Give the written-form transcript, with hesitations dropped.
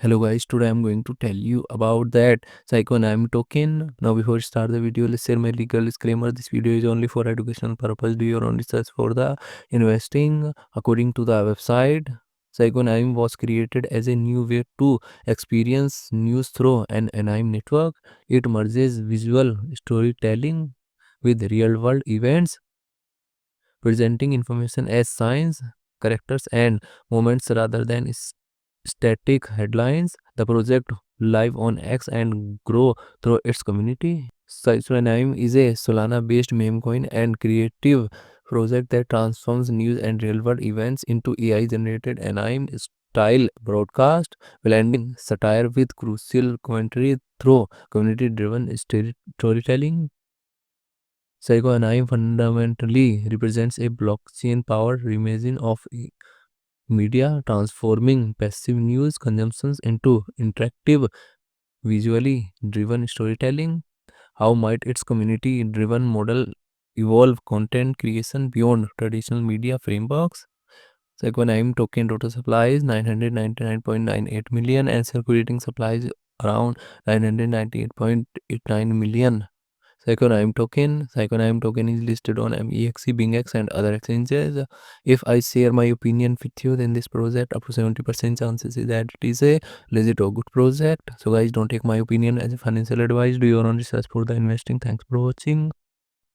Hello guys, today I'm going to tell you about that PsyopAnime token. Now before we start the video, let's share my legal disclaimer. This video is only for educational purpose. Do your own research for the investing. According to the website, PsyopAnime was created as a new way to experience news through an anime network. It merges visual storytelling with real world events, presenting information as signs, characters, and moments rather than static headlines. The project live on X and grow through its community. PsyopAnime is a Solana-based meme coin and creative project that transforms news and real-world events into AI-generated anime style broadcast, blending satire with crucial commentary through community-driven storytelling. PsyopAnime fundamentally represents a blockchain-powered reimagining of media, transforming passive news consumptions into interactive, visually driven storytelling. How might its community driven model evolve content creation beyond traditional media frameworks? Equanime token total supply is 999.98 million and circulating supplies around 998.89 million. Psychonime token is listed on MEXC, BingX, and other exchanges. If I share my opinion with you, then this project up to 70% chances is that it is a legit or good project. So guys, don't take my opinion as a financial advice. Do your own research for the investing. Thanks for watching.